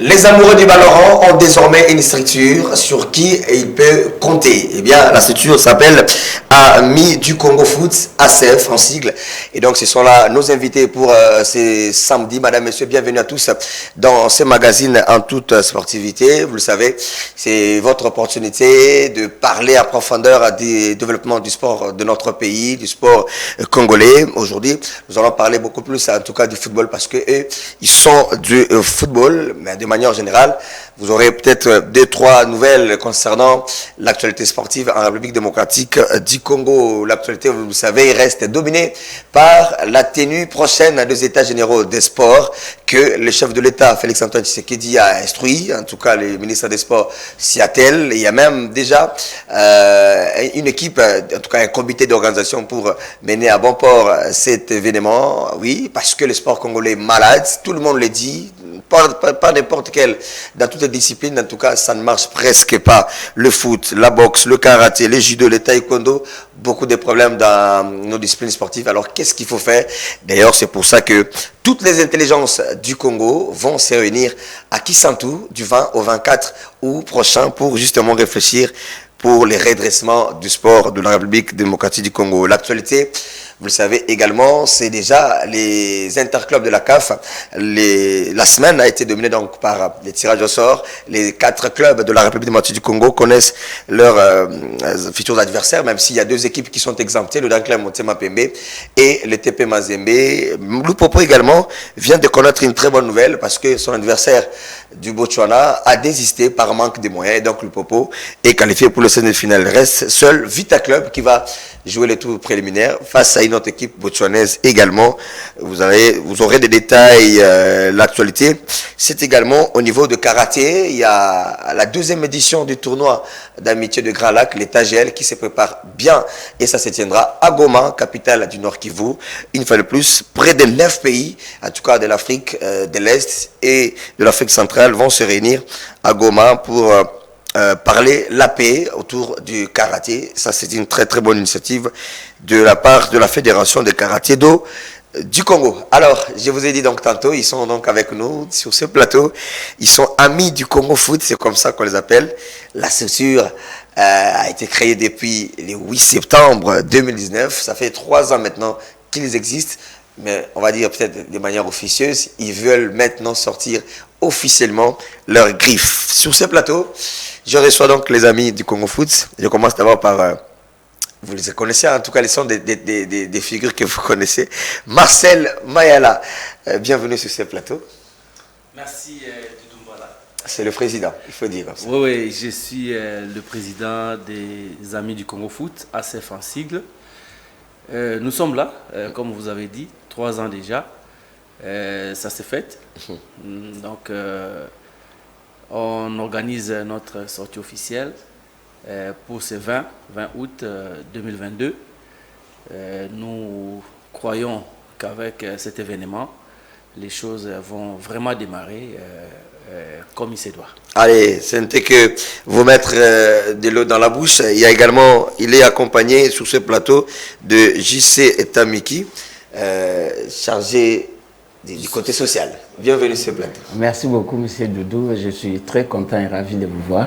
Les amoureux du Valoran ont désormais une structure sur qui ils peuvent compter. Eh bien, la structure s'appelle Amis du Congo Foot, ACF en sigle. Et donc, ce sont là nos invités pour ces samedis. Madame, Monsieur, bienvenue à tous dans ce magazine en toute sportivité. Vous le savez, c'est votre opportunité de parler à profondeur du développement du sport de notre pays, du sport congolais. Aujourd'hui, nous allons parler beaucoup plus, en tout cas, du football parce que eux, ils sont du football, mais de manière générale, vous aurez peut-être 2-3 nouvelles concernant l'actualité sportive en République démocratique du Congo. L'actualité, vous le savez, reste dominée par la tenue prochaine des États généraux des sports que le chef de l'État, Félix-Antoine Tshisekedi, a instruit. En tout cas, le ministre des Sports s'y attelle. Il y a même déjà une équipe, en tout cas un comité d'organisation pour mener à bon port cet événement. Oui, parce que le sport congolais est malade, tout le monde le dit. Pas n'importe quel, dans toutes les disciplines, en tout cas, ça ne marche presque pas. Le foot, la boxe, le karaté, le judo, le taekwondo, beaucoup de problèmes dans nos disciplines sportives. Alors, qu'est-ce qu'il faut faire? D'ailleurs, c'est pour ça que toutes les intelligences du Congo vont se réunir à Kisantu du 20 au 24 août prochain pour justement réfléchir pour les redressements du sport de la République démocratique du Congo. L'actualité, vous le savez également, c'est déjà les interclubs de la CAF. La semaine a été dominée donc par les tirages au sort. Les 4 clubs de la République démocratique du Congo connaissent leurs futurs adversaires, même s'il y a 2 équipes qui sont exemptées, le Daring Club Motema Pembe et le TP Mazembe. Lupopo également vient de connaître une très bonne nouvelle parce que son adversaire du Botswana a désisté par manque de moyens. Et donc Lupopo est qualifié pour le semi-final. Reste seul Vita Club qui va jouer les tours préliminaires face à une autre équipe botswanaise également. Vous aurez des détails, l'actualité. C'est également au niveau de karaté. Il y a la 2e édition du tournoi d'amitié de Grand Lac, l'État GL, qui se prépare bien et ça se tiendra à Goma, capitale du Nord Kivu. Une fois de plus, près de 9 pays, en tout cas de l'Afrique de l'Est et de l'Afrique centrale, vont se réunir à Goma pour parler la paix autour du karaté. Ça, c'est une très très bonne initiative de la part de la Fédération de karaté-do du Congo. Alors, je vous ai dit donc tantôt, ils sont donc avec nous sur ce plateau. Ils sont Amis du Congo Foot, c'est comme ça qu'on les appelle. La structure a été créée depuis le 8 septembre 2019. Ça fait 3 ans maintenant qu'ils existent. Mais on va dire peut-être de manière officieuse, ils veulent maintenant sortir officiellement leurs griffes. Sur ce plateau, je reçois donc les amis du Congo Foot. Je commence d'abord par, vous les connaissez, en tout cas, ils sont des figures que vous connaissez. Marcel Mayala, bienvenue sur ce plateau. Merci Doudoumbala. C'est le président, il faut dire. Oui, oui, je suis le président des amis du Congo Foot, ACF en sigle. Nous sommes là, comme vous avez dit, 3 ans déjà. Ça s'est fait. Donc, on organise notre sortie officielle pour ce 20 août 2022. Nous croyons qu'avec cet événement, les choses vont vraiment démarrer comme il se doit. Allez, ce n'était que vous mettre de l'eau dans la bouche. Il est accompagné sur ce plateau de JC Etamiki, chargé du côté social. Bienvenue sur ce plateau. Merci beaucoup, M. Doudou. Je suis très content et ravi de vous voir.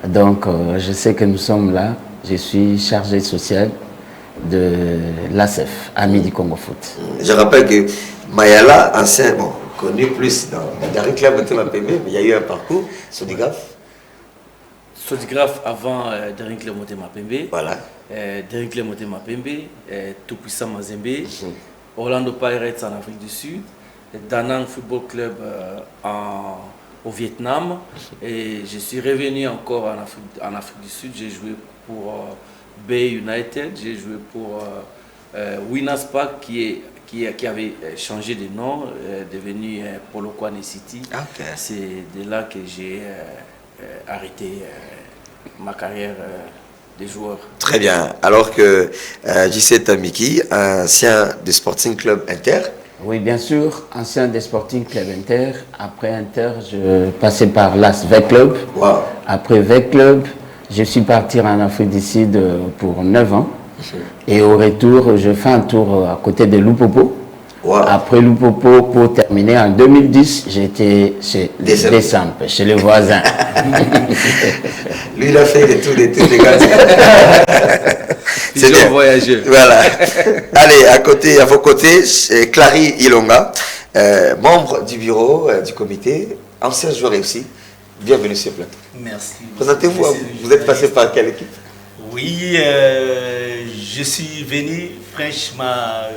Donc, je sais que nous sommes là. Je suis chargé social de l'ACF, Amis du Congo Foot. Je rappelle que Mayala, ancien, connu plus dans le Daring Club Motema Pembe, mais il y a eu un parcours, Sodigraphe. Sodigraphe avant Daring Club Motema Pembe. Voilà. Daring Club Motema Pembe, Tout-Puissant Mazembe, Orlando Pirates en Afrique du Sud, Danang Football Club au Vietnam. Et je suis revenu encore en Afrique du Sud. J'ai joué pour Bay United, j'ai joué pour Winners Park qui avait changé de nom, devenu Polokwane City. Okay. C'est de là que j'ai arrêté ma carrière de joueur. Très bien. Alors que JC Tamiki, ancien du Sporting Club Inter. Oui, bien sûr, ancien des Sporting Club Inter. Après Inter, je passais par l'AS VEC Club. Wow. Après VEC Club, je suis parti en Afrique du Sud pour 9 ans. Et au retour, je fais un tour à côté de Lupopo Wow. Après Lupopo, pour terminer, en 2010, j'étais chez Desamp, chez les voisins. Lui, il a fait des tours, les gars. C'est bien voyageur. Voilà. Allez, à vos côtés, c'est Clary Ilonga, membre du bureau, du comité, ancien joueur aussi. Bienvenue sur le plateau. Merci. Présentez-vous, vous êtes passé par quelle équipe? Oui, je suis venu fraîchement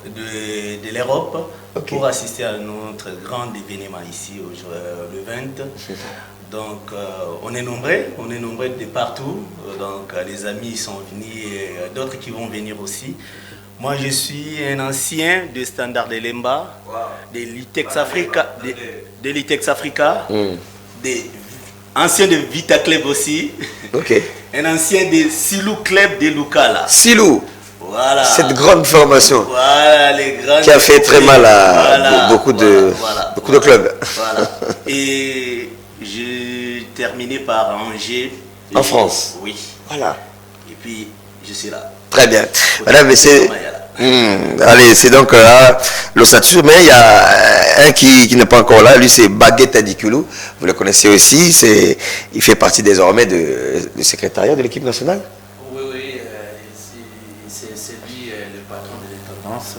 de l'Europe pour assister à notre grand événement ici le 20. Donc on est nombreux de partout. Donc les amis sont venus et d'autres qui vont venir aussi. Moi je suis un ancien de Standard de Lemba, de Litex Africa, de Litex Africa, ancien de Vita Club aussi. Ok. Un ancien de Silou Club de Lucala. Silou. Voilà. Cette grande formation. Voilà, les grands. Qui a fait très mal à beaucoup de clubs. Voilà. Et j'ai terminé par Angers. En France. Oui. Voilà. Et puis, je suis là. Très bien. Madame, messieurs. Allez, c'est donc là l'ossature, mais il y a un qui n'est pas encore là, lui c'est Baguette Adikulu, vous le connaissez aussi, il fait partie désormais du secrétariat de l'équipe nationale. Oui, c'est lui le patron de l'intendance,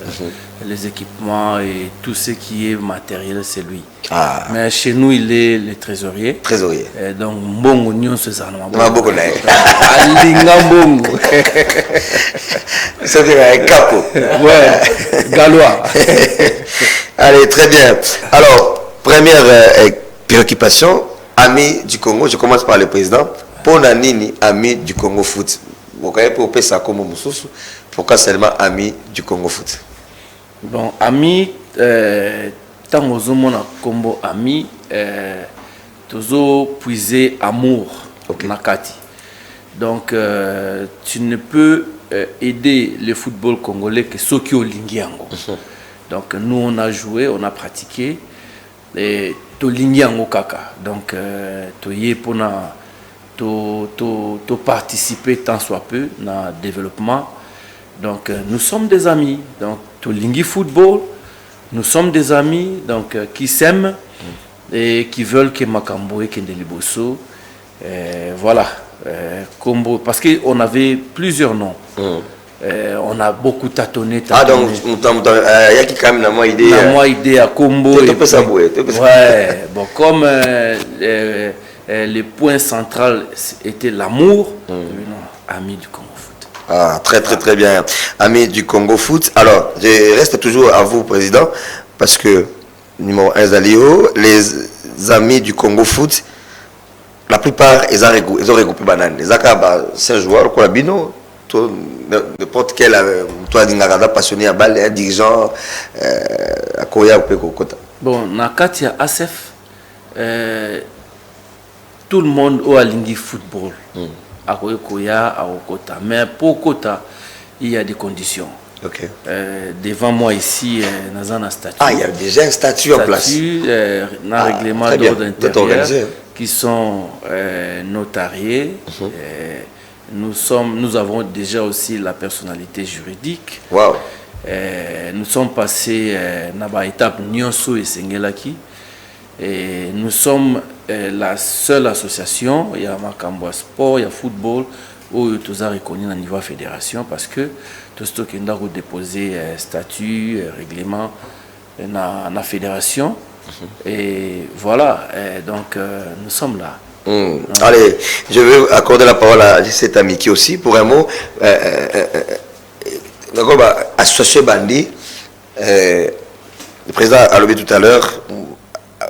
les équipements et tout ce qui est matériel, c'est lui. Ah. Mais chez nous, il est le trésorier. Trésorier. Donc, Mbongo Nyon, c'est ça. Mbongo Nyon. Alinga Mbongo. C'est un capot. Ouais, gallois. Allez, très bien. Alors, première préoccupation, amis du Congo, je commence par le président. Pour Nanini, amis du Congo Foot. Vous voyez, pour Pessa comme Moussoussou, pourquoi seulement amis du Congo Foot? Bon, amis, tant que mon combo ami, toujours puiser amour, nakati. Donc, tu ne peux aider le football congolais que ceux qui ont lingiango. Donc, nous on a joué, on a pratiqué, et to lingiango kaka. Donc, to y pour to participer tant soit peu dans le développement. Donc, nous sommes des amis. Donc, to lingi football. Nous sommes des amis donc, qui s'aiment et qui veulent que Makambo et Kendeliboso. Voilà. Parce qu'on avait plusieurs noms. On a beaucoup tâtonné. Ah, donc, il y a qui quand même une idée. Moi, idée à Combo. Ouais. Bon, comme le point central était l'amour, ami du Congo. Ah, très bien. Amis du Congo Foot. Alors, je reste toujours à vous, président, parce que, numéro 1, Zalio, les amis du Congo Foot, la plupart, ils ont regroupé Banane. Les Akaba, c'est un joueur, quoi, Bino, n'importe quel, toi, Dingarada, passionné à balle, un dirigeant, à Koya ou Pekokota. Bon, Nakati à ASF, tout le monde a lingi football. À Koya, à Okota. Mais pour Okota, il y a des conditions. Okay. Devant moi ici, dans un statut. Ah, il y a déjà un statut en place. Un règlement d'ordre intérieur qui sont notariés. Nous avons déjà aussi la personnalité juridique. Wow. Nous sommes passés dans l'étape Nyonso et Sengelaki. Et nous sommes la seule association, il y a Makambo Sport, il y a football, où tout ça reconnu au niveau fédération parce que tout ce qui est déposé statut, règlement dans la fédération. Et voilà, donc nous sommes là. Allez, je vais accorder la parole à cet ami qui aussi pour un mot. Association Bandi, le président a levé tout à l'heure.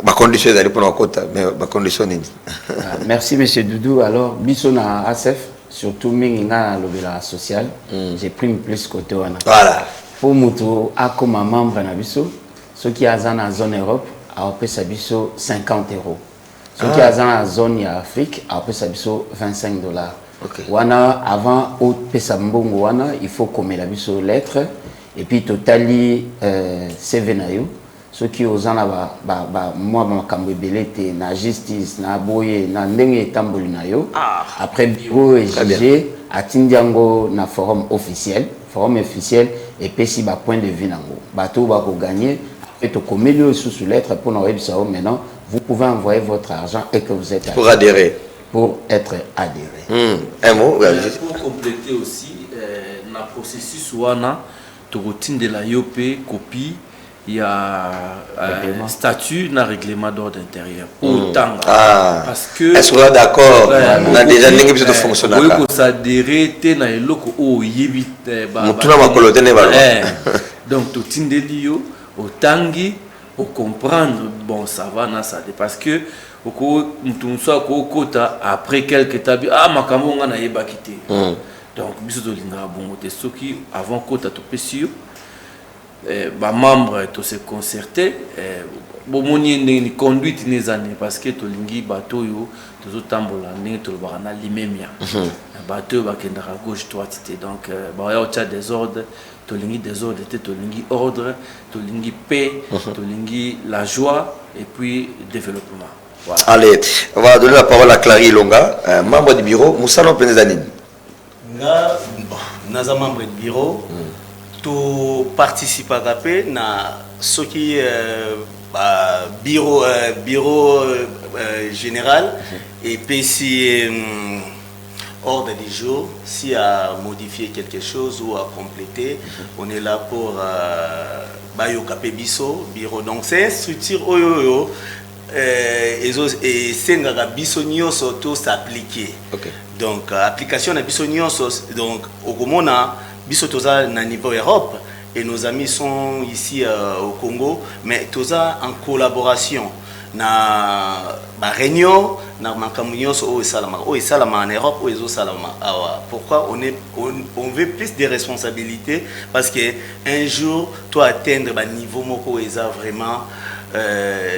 Ma condition est pour notre mais ma condition est. Merci monsieur Doudou. Alors, Bissona ASF, surtout Minga l'obéla social, j'ai pris plus côté wana. Voilà. Pour Moutou, à comme membre na biso, ceux qui sont dans la zone Europe, a payé sa biso 50 €. Ceux qui sont dans la zone Afrique, a payé sa biso 25 $. Okay. Wana avant au pesa mbongo wana, il faut comme la biso lettre et puis totali CV na yo. ceux qui osent en avoir moi makambo belete na justice na boye na ndenge tamboli na yo après bureau et juge atindiango na forum officiel et puis si ba point de vue nango bato ba ko gagner et to commelio sous lettre pour nous dire maintenant vous pouvez envoyer votre argent et que vous êtes pour adhérer pour être adhéré. Un mot pour compléter aussi na processus wana to routine de la IOP copie il y a statut dans le règlement d'ordre intérieur. Autant. Parce que. Est-ce qu'on est d'accord? On a déjà n'importe qui fonctionne. Oui, qu'on s'adhère, t'es dans le loco, oh, yébit. Donc, tout le monde au tangi, au comprendre, bon, ça va, ça. Parce que, après quelques tables, ma caméra, on a yéba quitté. Donc, bisous de l'ingra, bon, t'es ce qui, avant qu'on tout pesio. Membres to se concerter bon moni ni conduite les années parce que to lingi bateau yo to tambola ni to bana limemia bateau ba kenda à gauche droite donc ba ya au désordre to lingi désordre to lingi ordre to lingi paix to lingi la joie et puis développement. Voilà. Allez, on va donner la parole à Clary Longa, membre du bureau Moussa Penezanine. Nga naza membre du bureau to participe à ce qui bureau général et puis si ordre du jour si à modifier quelque chose ou à compléter on est là pour bayokape biso bureau donc c'est une structure oyo et sengaka biso nyonso to s'appliquer donc application na biso nyonso donc okomona biso toza na niveau Europe et nos amis sont ici au Congo mais toza en collaboration na ba réunion na makambo nyonso o salama en Europe o ezo salama pourquoi on veut plus de responsabilités parce que un jour toi atteindre ba niveau moko eza vraiment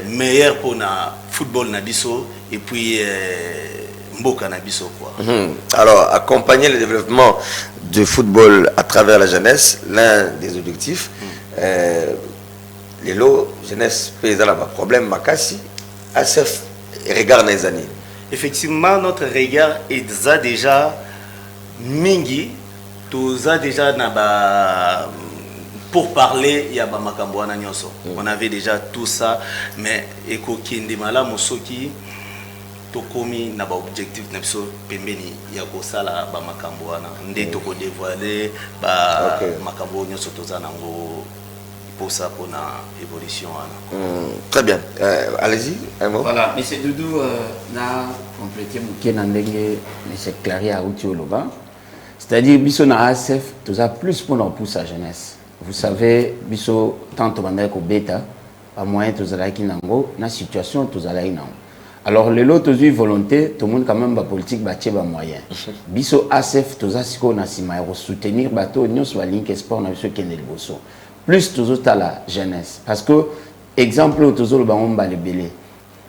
meilleur pour na football na biso et puis mboka na biso quoi. Alors accompagner le développement du football à travers la jeunesse, l'un des objectifs. Les lots jeunesse paysan là problème makasi ASF regarde les années. Effectivement notre regard est déjà mingi toza déjà na ba pour parler il y a ba makambo na nyonso. On avait déjà tout ça mais ekokende mala mosoki tokomi na ba objectif na biso pembeni ya kosala ba makambo wana nde toko dévoiler ba makambo nyonso toza nango pour ça pour na évolution wana. Très bien, allez-y un mot. Voilà, monsieur Doudou na compléter muke na ndenge monsieur Clary a utioloba, c'est-à-dire biso na ASF toza plus pour nous pousser la jeunesse. Vous savez biso tant to bandai ko beta pas moyen tozala ki nango na situation tozala nango. Alors, les lots de volonté, tout le monde quand même la politique bâtir des moyens. Biso ASF, tout ça, c'est qu'on a si mal soutenir bateau, nous soit link sport, nous sommes qui n'est le bosso. Plus tout ça la jeunesse, parce que exemple tout ça le ballon balébélé.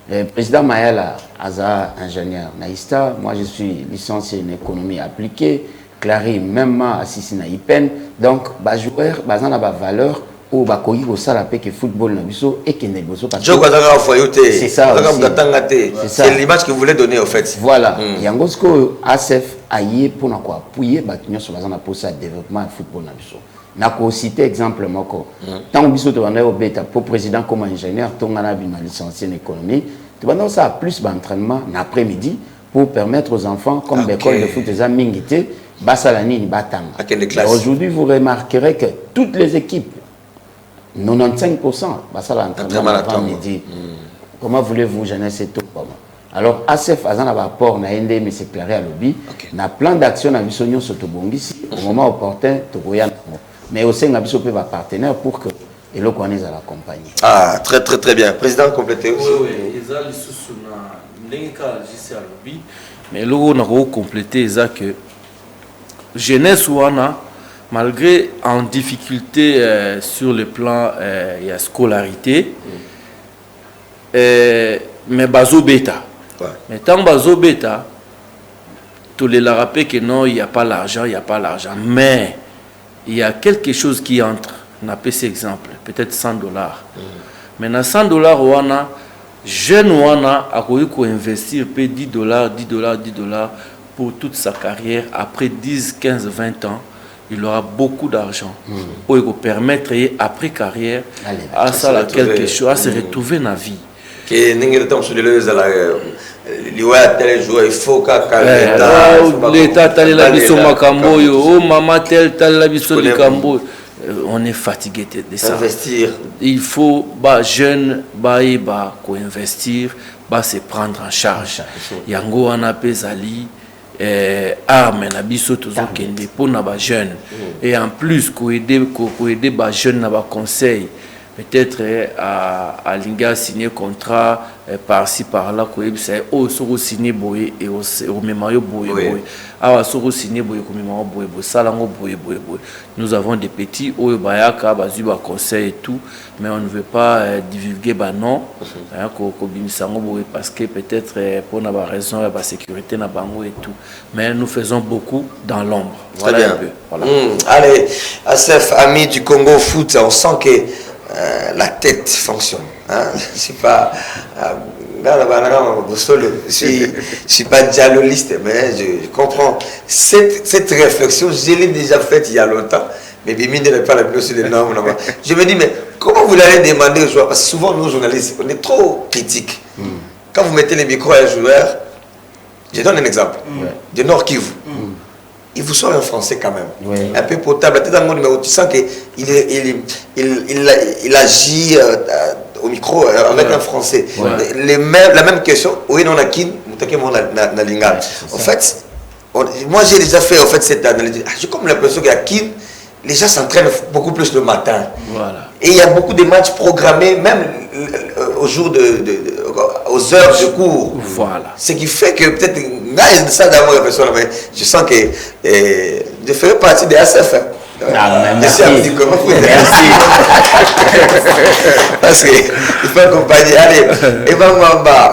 Le président Mayala, Aza ingénieur naïsta, moi je suis licencié en économie appliquée, Clary même assisté na IPEN, donc bas joueur, bas en a bas valeur. Ou bakoyi ko sala pe que football na biso et que ne boso parce que c'est ça c'est l'image que vous voulez donner au fait voilà yango sko ASF aye pour na ko appuyer batunyo so bazana pour ça développement football na biso na ko citer exemple moko tant biso to bana obeta pour président comme ingénieur to ngana bima licencié en économie to bana ça plus d'entraînement l'après-midi pour permettre aux enfants comme l'école de foot des amingité basalani ni batanga. Aujourd'hui vous remarquerez que toutes les équipes 95% bah ça l'après-midi. Comment voulez-vous jeunesse tout alors ASF a un rapport na ND mais c'est clair à lobby na plan d'action na bisonyo sotobongisi au moment opportun to mais aussi na biso pe ba partenaire pour que et le connaisse à la compagnie. Ah très bien président complété aussi. Oui ils a les sous na ndengka JC à lobby mais le on a complété ça que jeunesse wana malgré en difficulté sur le plan il y a scolarité mais bazo bêta mais tant bazo bêta tous les la rappeler que non il y a pas l'argent mais il y a quelque chose qui entre on a pris cet exemple peut-être $100 Maintenant, $100 wana, jeune wana, a pu investir $10, $10 pour toute sa carrière. Après 10, 15, 20 ans, il aura beaucoup d'argent pour lui permettre, après carrière, à ça quelque chose, à se retrouver dans la vie. L'État talela biso makambo yo, oh maman tel talela biso likambo. On est fatigué de ça. Investir. Il faut bah jeune bah ko investir, bah se prendre en charge. Yango wana pezali arme na biso tozokende pour na ba jeune. Et en plus ko aider ba jeune na ba conseil. Peut-être à l'inga signer contrat par-ci par-là ko ebisa o soko signer boye et au memayo boye boye awa soko signer boye ko memayo boye boye salango boye boye boye. Nous avons des petits o bayaka bazu ba conseil et tout, mais on ne veut pas divulguer ba non ko bimisango boye parce que peut-être pour na ba raison ba sécurité na bango et tout, mais nous faisons beaucoup dans l'ombre. Voilà un peu. Voilà. Allez, Asef, ami du Congo Foot, on sent que la tête fonctionne. Hein? C'est pas. Je suis pas dialogiste, mais je comprends. Cette réflexion, je l'ai déjà faite il y a longtemps. Mais Bimine n'est pas la plus de normes. Je me dis, mais comment vous allez demander aux joueurs? Parce que souvent, nous, journalistes, on est trop critiques. Quand vous mettez les micros à un joueur, je donne un exemple. De Nord Kivu. Il vous sort un français quand même, un peu potable. Tu sens qu'il agit au micro avec un français. La même question, oui, non, en fait, moi j'ai déjà fait cette analyse. J'ai comme l'impression qu'à Kin, les gens s'entraînent beaucoup plus le matin. Voilà. Et il y a beaucoup de matchs programmés, même aux heures de cours. Voilà. Ce qui fait que peut-être, je sens que je ferai partie des ASF. Merci. Merci. Parce qu'il faut accompagner. Allez, on va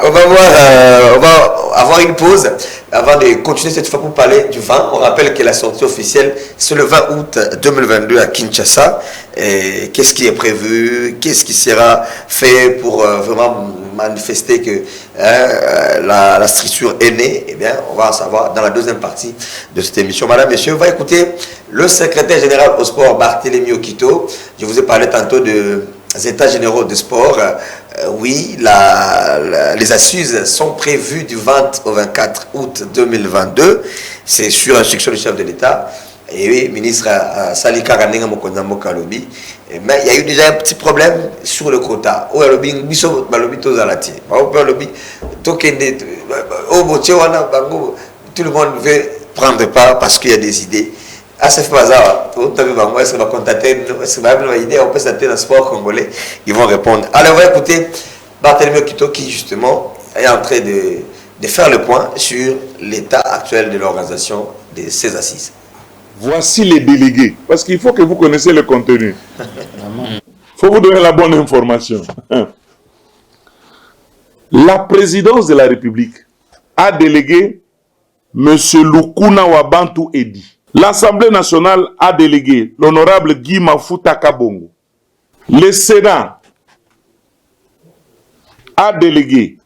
avoir une pause avant de continuer cette fois pour parler du vin. On rappelle que la sortie officielle, c'est le 20 août 2022 à Kinshasa. Qu'est-ce qui est prévu? Qu'est-ce qui sera fait pour vraiment manifester que la structure est née? Eh bien, on va en savoir dans la deuxième partie de cette émission. Madame, messieurs, on va écouter le secrétaire général au sport, Barthélémy Okito. Je vous ai parlé tantôt des états généraux de sport. Oui, les assises sont prévues du 20 au 24 août 2022. C'est sur instruction du chef de l'État. Et oui, ministre Salika Ranenga Mokondambo Kalobi. Mais il y a eu déjà un petit problème sur le quota. Tout le monde veut prendre part parce qu'il y a des idées. Asef Bazawa, est-ce qu'on va contacter, est-ce qu'on va avoir une idée, on peut s'attendre dans le sport congolais, ils vont répondre. Alors on va écouter Barthélémy Okito qui justement est en train de faire le point sur l'état actuel de l'organisation de ces assises. Voici les délégués, parce qu'il faut que vous connaissiez le contenu. Il faut vous donner la bonne information. La présidence de la République a délégué M. Lukuna Wabantu Edi. L'Assemblée nationale a délégué l'honorable Guy Mafuta Kabongo. Le Sénat a délégué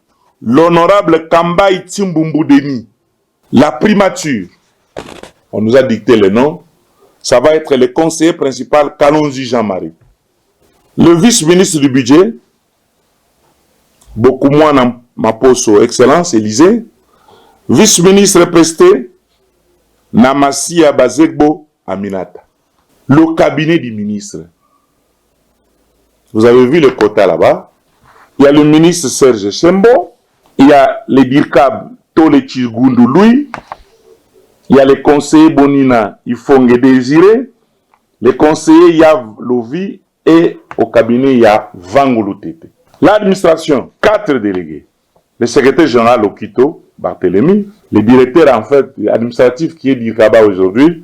l'honorable Kambaï Tsimbumbu Deni. La primature, on nous a dicté le nom, ça va être le conseiller principal Kalonji Jean-Marie. Le vice-ministre du budget, beaucoup moins dans ma poste, Excellence Élysée, vice-ministre presté, Namassia Bazegbo Aminata. Le cabinet du ministre. Vous avez vu le quota là-bas. Il y a le ministre Serge Chembo. Il y a le DIRCAB Tole Chigundu Louis. Il y a le conseiller Bonina Ifongue Désiré. Le conseiller Yav Lovi. Et au cabinet, il y a Vangulu Tete. L'administration, 4 délégués. Le secrétaire général Okito, Barthélémy. Le directeur en fait administratif qui est d'Ikaba aujourd'hui,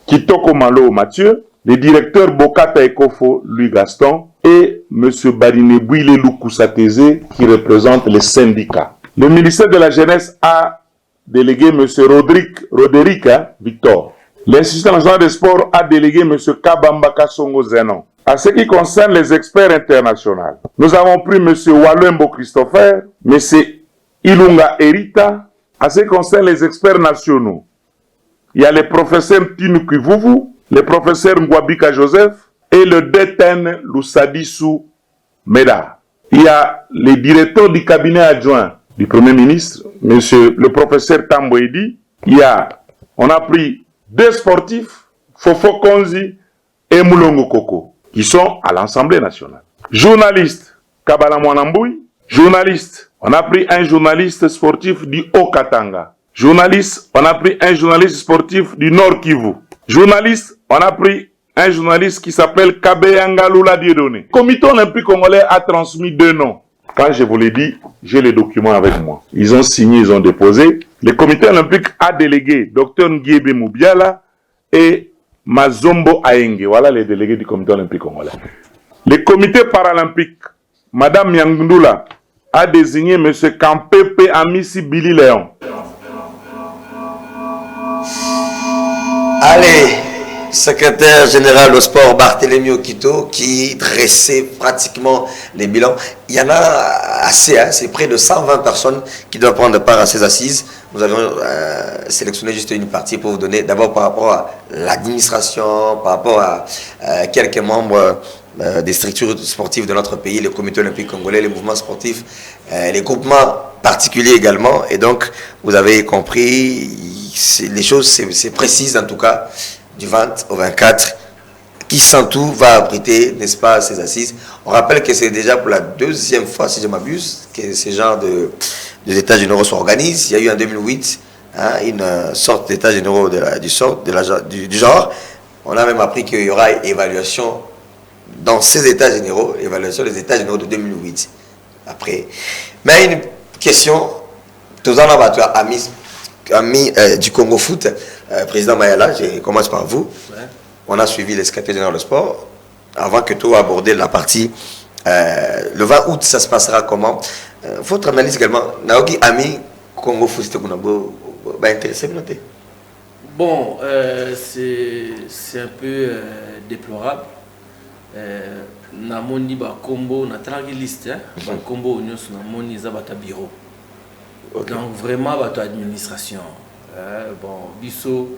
Kitoko Malo Mathieu, le directeur Bokata Ekofo, Louis Gaston, et M. Barine Bouile Lukusateze qui représente les syndicats. Le ministère de la Jeunesse a délégué M. Roderick Victor. L'Institut national des sports a délégué M. Kabamba Kasongo Zenon. À ce qui concerne les experts internationaux, nous avons pris M. Walembo Christopher, M. Ilunga Erita. À ce qui concerne les experts nationaux, il y a le professeur Tinu Kivuvu, le professeur Ngwabika Joseph et le DTN Lusadisu Meda. Il y a les directeurs du cabinet adjoint du Premier ministre, monsieur le professeur Tamboedi. On a pris 2 sportifs, Fofo Konzi et Moulongo Koko, qui sont à l'Assemblée nationale. Journaliste, Kabala Mwanamboui. Journaliste, on a pris un journaliste sportif du Haut-Katanga. Journaliste, on a pris un journaliste sportif du Nord Kivu. Journaliste, on a pris un journaliste qui s'appelle Kabeyanga Lula Diedone. Le comité olympique congolais a transmis 2 noms. Quand je vous l'ai dit, j'ai les documents avec moi. Ils ont signé, ils ont déposé. Le comité olympique a délégué Dr Ngiebe Moubiala et Mazombo Aenge. Voilà les délégués du comité olympique congolais. Le comité paralympique, Madame Yangundula, a désigné M. Kampepe Amisi Billy Léon. Allez, secrétaire général au sport Barthélemy Okito qui dressait pratiquement les bilans. Il y en a assez, hein, c'est près de 120 personnes qui doivent prendre part à ces assises. Nous avons sélectionné juste une partie pour vous donner d'abord par rapport à l'administration, par rapport à quelques membres des structures sportives de notre pays, le comité olympique congolais, les mouvements sportifs, les groupements particuliers également. Et donc, vous avez compris, les choses, c'est précis en tout cas, du 20 au 24, qui sans tout va abriter, n'est-ce pas, ces assises. On rappelle que c'est déjà pour la 2e fois, si je m'abuse, que ce genre des États généraux s'organisent. Il y a eu en 2008 une sorte d'États généraux du genre. On a même appris qu'il y aura évaluation dans ces États généraux, évaluation des États généraux de 2008. Après. Mais une question, tous en abattu, ami du Congo Foot, président Mayala, je commence par vous. Ouais. On a suivi les secrétaires généraux de sport. Avant que tout aborde la partie, le 20 août, ça se passera comment? Votre analyse également, Naoki Ami, Congo Foot, c'était intéressé. Bon, c'est un peu déplorable. Namoni ba combo na trangi liste ba combo nyonso namoni za bata bureau. Okay. Donc vraiment bato administration. Bon biso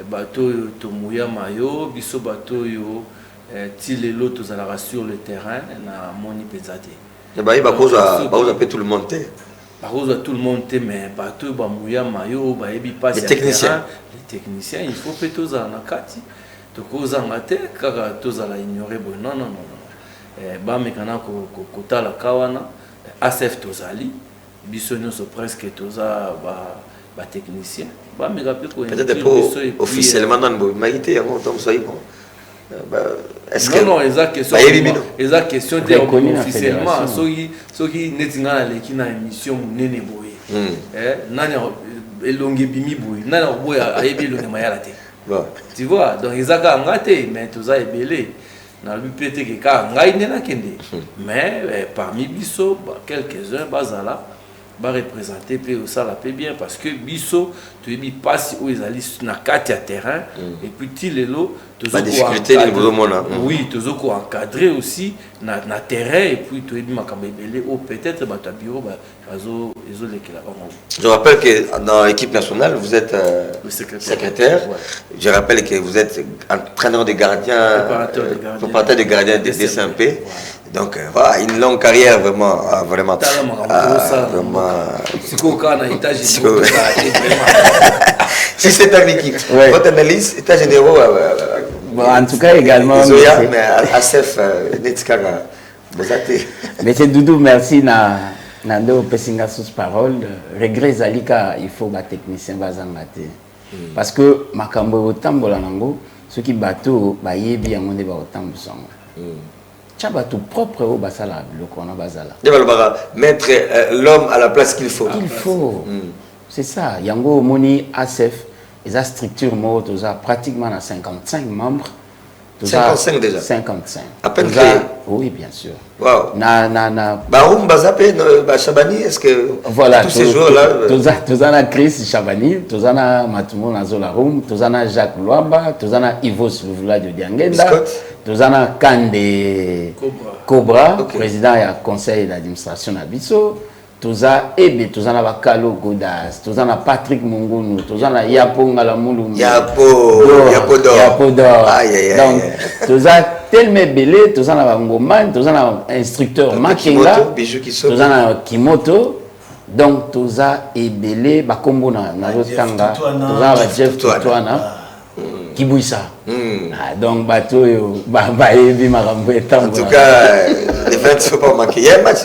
bato to muya mayo biso bato yo tilelo to zala sur le terrain na moni pezate. Et ba bakoza pe tout le monde te. Bakoza tout le monde te mais bato ba muya mayo ba ebi passe les techniciens. Les techniciens il faut pe to zala na kati. Tokozanga te kaka tozala ignorer bon non non non ba mekana ko kotala kawana ASF tozali biso nyonso presque toza ba technicien ba meka pe ko peut-être pour officiellement dans le maïté yango donc ça y bon est-ce que non exact question de officiellement soki netinga na leki na émission munene boye nani elongi bimi boye nani boya ayebi elongi mayala te. Bon. Tu vois, donc ils ont gagné, mais tous a ébélé. Dans le but que mais parmi Bisso, quelques-uns, Bazala, va représenter ça la paix bien parce que Bisso, tu es passe où ils allaient sur la terrain et puis Tilelo, tu as oui, tu as encadré aussi na terrain et puis tu es dit ou peut-être ta bureau je rappelle que dans l'équipe nationale vous êtes secrétaire. Ouais. Je rappelle que vous êtes entraîneur de gardiens, préparateur de gardiens de DCMP. Ouais. Donc voilà, une longue carrière vraiment si c'est une équipe, votre analyse, état généraux en tout cas également mais ASF Monsieur Doudou, merci Nando Pessinga sous parole. Regret Zalika, il faut que les techniciens bazangate. Parce que makambo otambola nango, ceux qui bateau ba yebi yango de ba otambo sango. Tchaba tout propre au basala le kona bazala. Mettre l'homme à la place qu'il faut. Il faut. C'est ça. Yango moni ASF, les structures mortes, pratiquement à 55 membres. 55 déjà. 55. À peine créé. Oui, bien sûr. Wow. Na Baroum Bazapé, Chabani, est-ce que voilà, tous ces joueurs-là Tozana Chris Chabani, Tozana Matumo Nazola Roum, Tozana Jacques Luamba, Tozana Ivo Souvula de Diangenda, Tozana Kande Cobra, okay. Président du conseil d'administration d'Abisso, Toza Ebe, Tozana Bakalo Godas, Tozana Patrick Mungunu, Tozana Yapo Ngalamulu, Yapo d'or. Donc, Toza tellement belé, Tozana Bangoman, Tozana instructeur Makenga, Tozana Kimoto. Donc, Toza Ebele, Bakombo na Rotanga, Toza Jeff Tutwana, Kibouissa. Donc, Bato, Baebi Marambo et en tout cas, les 20, il ne faut pas manquer. Il y a un match.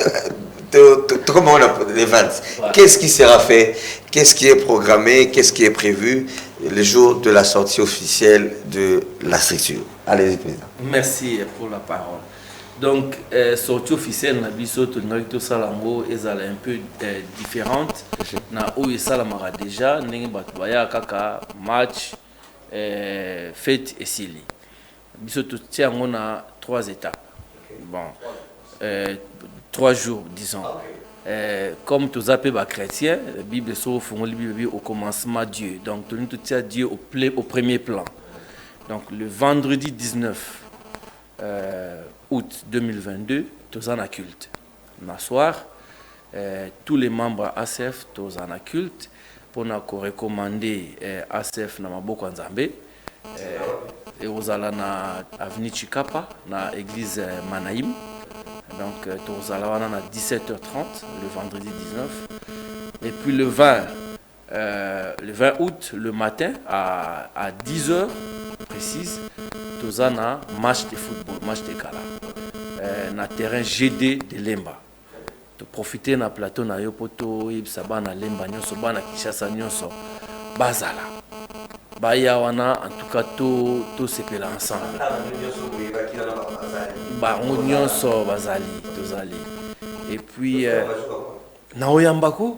Comment on a les 20? Qu'est-ce qui sera fait? Qu'est-ce qui est programmé? Qu'est-ce qui est prévu le jour de la sortie officielle de la structure? Allez-y, président. Merci pour la parole. Donc, sortie officielle, la bisoto Norito Salango est un peu différente. Na où Salamara déjà, Nengbatuaya Kaka match, fête et sili. Bisoto tient on a 3 étapes. Bon. 3 jours, disons. Comme tous les chrétiens, la Bible est au commencement Dieu. Donc, tout Dieu au premier plan. Donc, le vendredi 19 août 2022, tous en culte. Le soir, tous les membres ACF, tous en culte, pour nous recommander ACF na Maboko Nzambe. Et aux allons na avenue Chikapa, na église Manaïm. Donc, tous allons à 17h30, le vendredi 19. Et puis le 20 août, le matin, à 10h précise, tous allons à match de football, match de gala. Na terrain GD de Lemba. To profiter na plateau na yopoto ibsaba na Lemba nyonso bana Kinshasa nyonso bazala. Baya wana en tout cas tout sepela ensemble. Ba nyonso bazali tozali. Et puis na oyambako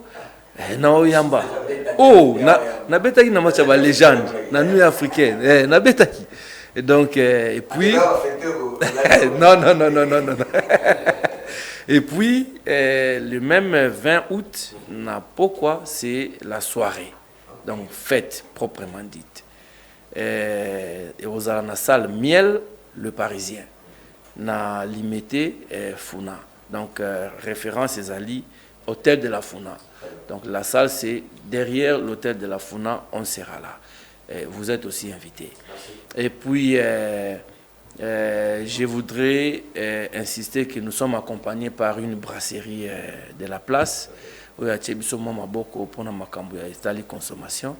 na oyamba. Oh na betaki na match ba légende na nuit africaine na betaki. Et donc et puis non. Et puis le même 20 août na pourquoi c'est la soirée. Donc fête proprement dite. Et aux à la salle Miel le Parisien na limité Funa. Donc référence aux Ali hôtel de la Funa. Donc la salle c'est derrière l'hôtel de la Funa, on sera là. Vous êtes aussi invités. Et puis je voudrais insister que nous sommes accompagnés par une brasserie de la place. Où il y a beaucoup pour la consommation.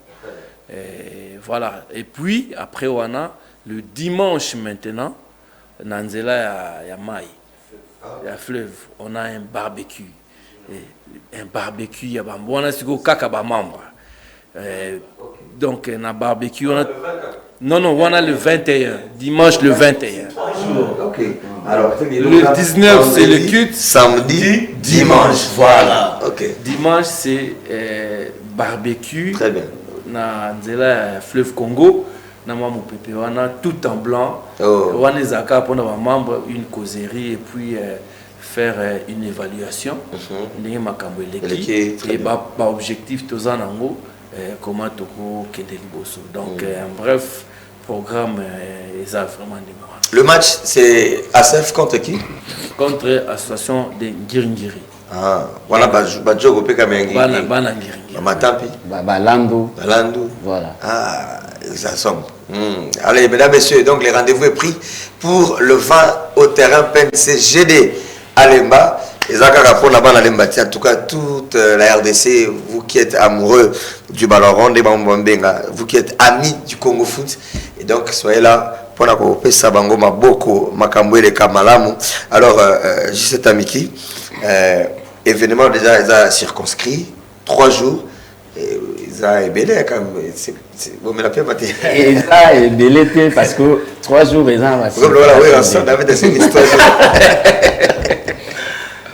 Voilà. Et puis, après, on a le dimanche maintenant, Nanzela, il y a Maï, il y a Fleuve, on a un barbecue. Un barbecue, il y a un kaka membre. Donc, on a barbecue. Non, on a le 21, dimanche le 21. Okay. Alors, le 19, c'est le culte. Samedi, dimanche. Voilà. Okay. Dimanche, c'est barbecue. Très bien. Na Nzela Fleuve Congo. Na maman Pépé, on a tout en blanc. On a les accords pour nos membres, une causerie et puis faire une évaluation. Et bah objectif tous en ango comment toko Kendeliboso. Donc un bref programme est vraiment démarré. Le match c'est ACF contre qui? Contre l'association de Ngiringiri. Ah, voilà bajogo pe kamengi. Bana Ngiringiri. Matampi. Balandu. Voilà. Ah, ça semble. Allez, mesdames, messieurs, donc les rendez-vous est pris pour le 20 au terrain PNC GD à Lemba. Et en tout cas, toute la RDC, vous qui êtes amoureux du ballon rond, des Bambambenga, vous qui êtes amis du Congo Foot, et donc soyez là pour la Kopesa Bango Maboko, Makambwe et Kamalamu. Alors, j'ai cet ami qui, événement déjà, ils ont circonscrit 3 jours. Ils ont ébélé quand même. C'est bon, mais la pierre battait. Ils ont ébélé parce que 3 jours, ils ont. Voilà, oui, ensemble, on avait des 3 jours.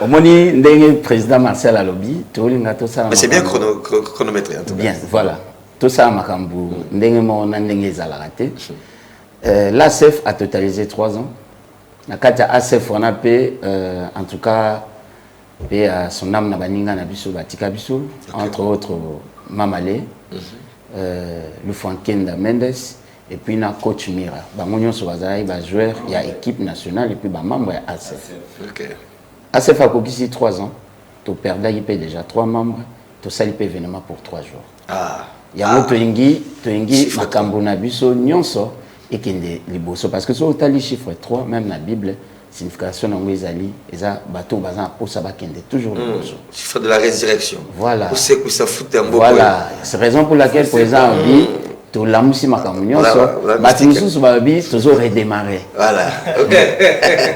Au moni ndenge président Marcel Alobi tolinga to sala. Mais c'est bien chronométré en tout cas. Bien, voilà. Tout ça makambu ndenge mo na ndenge ezalaka te. L'ACF a totalisé 3 ans. Nakati ASF on a payé, en tout cas, payé à son âme Nabaninga Nabiso Batika Biso, entre autres Mamale, Lufankenda Mendes, et puis na coach Mira. Bangonyo Sobazaï, joueur, il y a équipe nationale et puis membre de ASF. ASF a coquissé 3 ans, tu perds il paye déjà 3 membres, tu sali événement pour 3 jours. Il y a un Toingi, Makambo Nabiso, Nyonso. Et qu'il est liboso parce que sur le chiffre 3 même dans la Bible signification dans les ali et ça bateau bazan pour ça va toujours liboso chiffre de la résurrection voilà c'est que ça fout un beau voilà c'est raison pour laquelle président dit tout la musi makamnyo so batimusu so babi toujours redémarrer voilà OK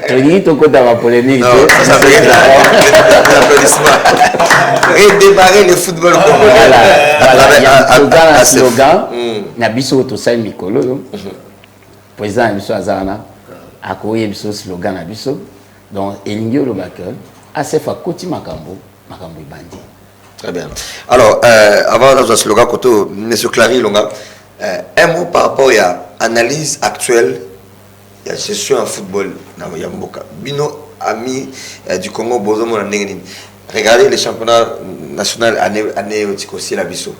tu dis to kota la polémique ça veut dire redémarrer le football voilà un slogan na biso to sai mikolo président biso azana akoye biso slogan na biso donc elingio lo bakel ASF akoti makambo ibandi. Très bien. Alors avant dans le slogan koto monsieur Clary Longa un mot par rapport à l'analyse actuelle il y a gestion en football na Yamboka bino ami du Congo bozomo na ndenge nini regardez les championnats nationaux année aussi la biso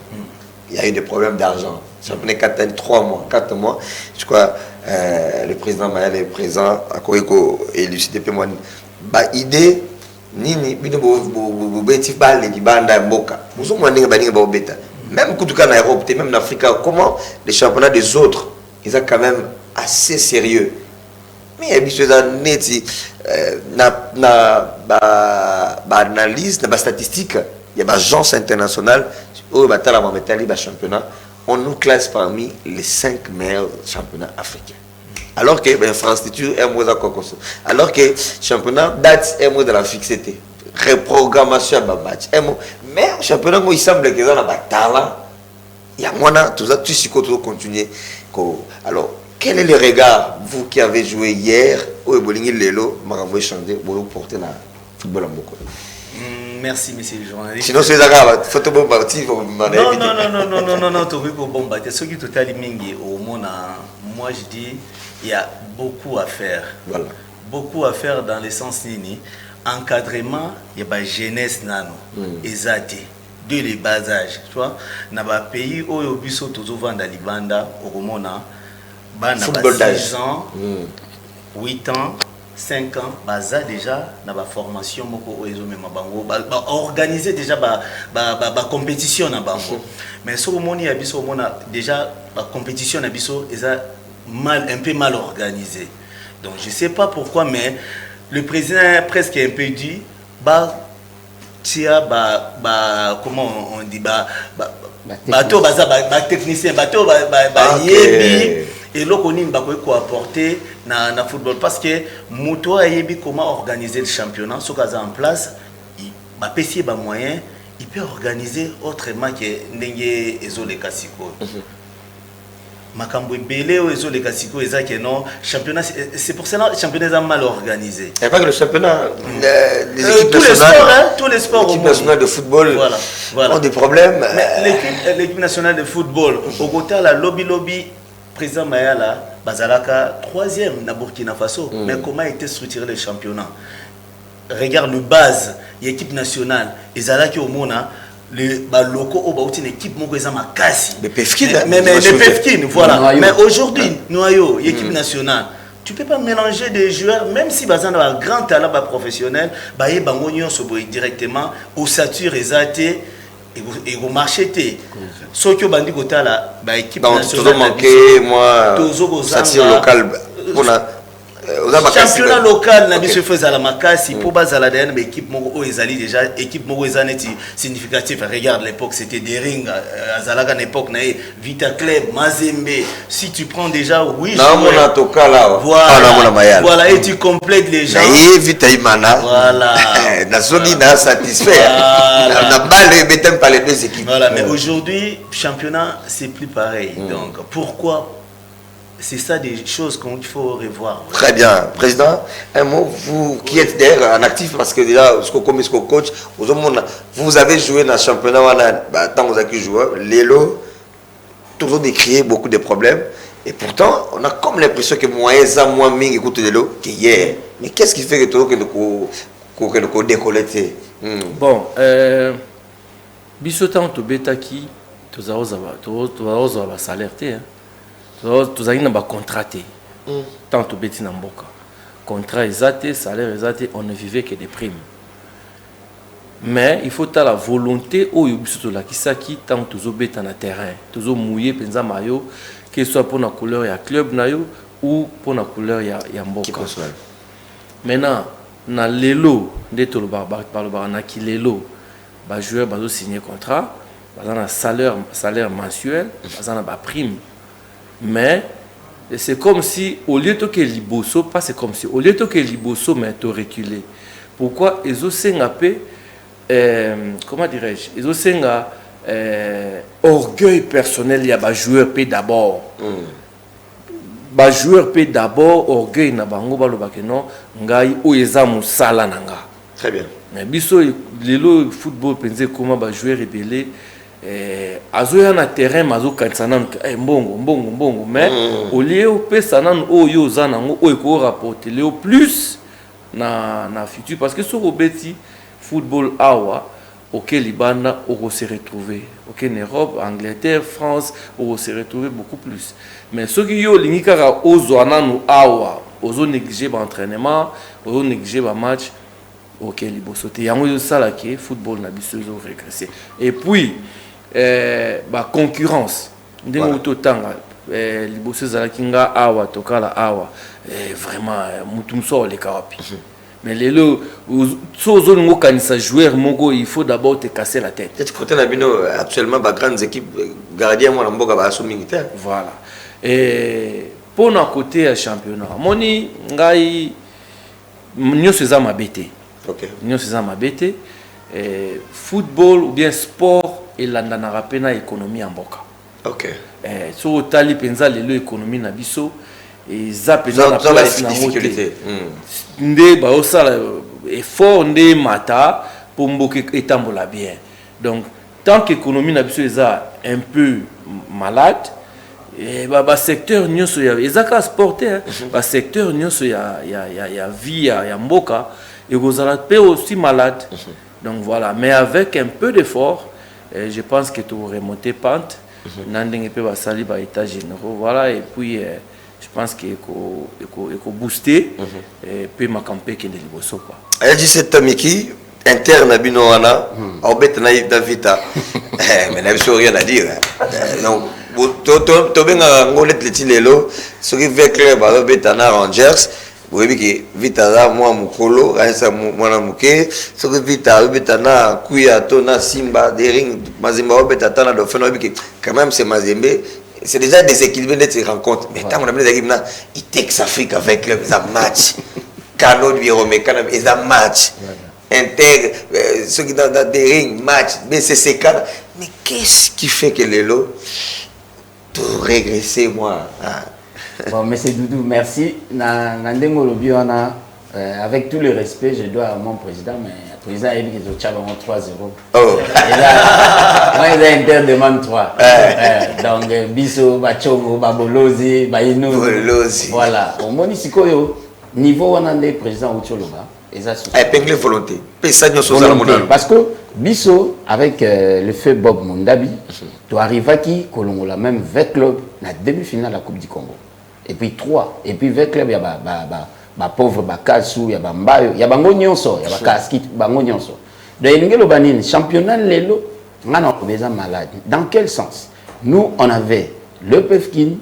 il y a eu des problèmes d'argent championnat 4 mois je crois le président Mayel est présent à Koeko et Lucide Pemouani ba idée nini bino bo beti ba le libanda mboka bozo mo ndenge baninga ba beta même kutuka na Europe même en Afrique comment les championnats des autres ils sont quand même assez sérieux mais il y a des choses neti na analyse na statistique il y a agence internationale au batala ma metali ba championnat on nous classe parmi les 5 meilleurs championnats africains. Alors que l'infrastructure est moins à Kokoso. Alors que le championnat date est moins de la fixité. Reprogrammation à match. Mais le championnat, il semble qu'il y a un talent. Il y a moins tout ça, tout ce qu'on doit continuer. Alors, quel est le regard, vous qui avez joué hier, au Ebolingi Lelo, Marambo Chandé, pour vous porter dans le football en Boko? Merci, monsieur le journaliste. Sinon, c'est ça, photo bon parti, vous m'en non, tu veux que bon bâti. Ce qui est totalement mingi, au monde, moi je dis, il y a beaucoup à faire. Voilà. Beaucoup à faire dans le sens nini. Encadrement, il y a la jeunesse nano, exacté, de les bas âges. Tu vois, dans le pays où il y a biso toujours vendre libanda, au monde, football d'âge, 6 ans, 8 ans. 5 ans, baza déjà dans la formation, organiser déjà la compétition na bango. Mais ce moment il y a déjà la compétition na biso est un peu mal organisée. Donc je sais pas pourquoi, mais le président a presque un peu dit comment on dit bateau technicien bateau yebi et là on peut apporter dans le football parce que Mouto a yebi comment organiser le championnat ce cas en place il va payer des moyens il peut organiser autrement que ndenge ezole kasiko makambo belé ou ezole kasiko ezaki non championnat c'est pour cela le championnat est mal organisé et pas que le championnat les équipes tous les sports hein, tous les sports l'équipe nationale de football ont des problèmes l'équipe nationale de football au côté la lobby président Mayala Bazalaka 3e na Burkina Faso mais comment a été structuré le championnat regarde le base l'équipe nationale ezalaki au mona les locaux au une équipe moko ezama kasi les Pefkin mais les Pefkin voilà mais aujourd'hui noyau équipe nationale tu peux pas mélanger des joueurs même si bazana a un grand talent professionnel baye bango nyonso boy directement au sature ezate et au marché té ce que bandi kotala ba équipe nationale toujours manqué moi sature local pour la championnat local na biso faisait la makasi pour bazala derrière mais équipe moko ezali déjà équipe moko ezaneti significatif regarde l'époque c'était Dering azalaka à l'époque na Vita Club Mazembe si tu prends déjà oui voilà et tu complètes les gens Vita Imana voilà na zone na satisfait na balle betem par les deux équipes voilà mais aujourd'hui championnat c'est plus pareil donc pourquoi c'est ça des choses qu'il faut revoir. Très bien. Président, un mot, vous qui êtes d'ailleurs en actif, parce que déjà, comme coach, vous avez joué dans le championnat, tant que vous avez joué, Lélo, toujours décrié beaucoup de problèmes. Et pourtant, on a comme l'impression que moyen ça, moins ming écoute de l'eau que hier. Mais qu'est-ce qui fait que tu as décolleté? Bon, bisotan to betaki, tu as salaire, tu as contraté. Tant to beti na mboka. Contrat exaté, salaire exaté, on ne vivait que des primes. Mais il faut la volonté au yobisoto la kisaki tant to beta na terrain, to mouiller penza mayo, que ce soit pour la couleur ya club na yo ou pour la couleur ya mboka. Maintenant, na lelo de to le na ki lelo, ba joueur bazo signer contrat, baza na salaire mensuel, baza na ba prime. Mais c'est comme si au lieu de que liboso, pas c'est comme si au lieu de que liboso mais to reculer. Pourquoi ils ont singapé comment dirais-je, ils ont singa orgueil personnel, il y a ba joueur paie d'abord. Ba joueur paie d'abord orgueil na bango ba lobake non ngai o eza musala nanga. Très bien. Mais biso lelo football penser comment ba joueur rebelle azoya na terrain mazo kansana mbongo mais au lieu pesa nan oyo za nango oyo ko rapporter le plus na futur parce que sur obeti football awa auquel Libana on se retrouver auquel Europe, Angleterre, France on se retrouver beaucoup plus. Mais ceux qui yo lingikara ozwana nu awa ozo négliger l'entraînement, ozo négliger le match auquel libosote yango ça là que football na biso zo régresser. Et puis concurrence ndenge utotanga liboso ezalaki nga awa tokala awa vraiment mutu mso le kawapi. Mais les lots, si vous avez joueur Mogo, il faut d'abord te casser la tête. Tu côté actuellement, les grandes équipes, gardiens, moi, militaire. Voilà. Et pour notre côté championnat, moni ngai nous sommes abétés. OK. Nous sommes abétés. Football ou bien sport et l'andana pena économie en boka. OK. So tali penza lelo économie na biso. Et ça peut être la difficulté. Ndé ba osala effort ndé mata pour mboke etambola bien. Donc tant qu'économie na biso eza un peu malade et ba secteur nyonso ya ezaka sporter ba secteur nyonso ya vie ya mboka et gozala pe aussi malade. Donc voilà, mais avec un peu d'effort, je pense que tu remonter pente nandenge pe ba sali ba état généraux voilà et puis je pense qu'il faut booster et puis ma campagne qui est liboso quoi. Il y a 17 Miki interne à Binoana, au bet naïf Davita. Mais n'a rien à dire. Donc to benga ngolet letilelo, ce qui fait club à Betana Rangers. Vous voyez que Vitara moi mukolo, Raisa mwana muke, ce qui Vitara Betana Kuya Tona Simba Dering Mazimba Betatana do Feno quand même c'est Mazembe. C'est déjà déséquilibré de ces rencontres. Mais tant qu'on a mis des équipes, il texte Afrique avec les match. Cano de Viromé, ils ont match. Inter, ceux qui dans des rings, match, BCC, mais qu'est-ce qui fait que les lots tout régressé, moi? Bon, monsieur Doudou, merci. Avec tout le respect, je dois à mon président, mais le président a dit qu'il y a 3-0. Oh. Moi, il a Inter demande 3. Donc, Bisso, Bachongo, Babolozi, Baïnou. Voilà. Au Monisikoyo, niveau on a des présidents Ucholoba. Épinglé volonté. Parce que Bisso, avec le feu Bob Mondabi, tu arrives à qui Kolongola, même 20 clubs, la demi-finale de la Coupe du Congo. Et puis 3. Et puis 20 clubs, il y a ba pauvre ba kasu ya ba mbayo ya bango nyonso ya ba kaskit bango nyonso de ngelo banini championnat lelo ngana ko beza malade. Dans quel sens? Nous on avait le Pefkin,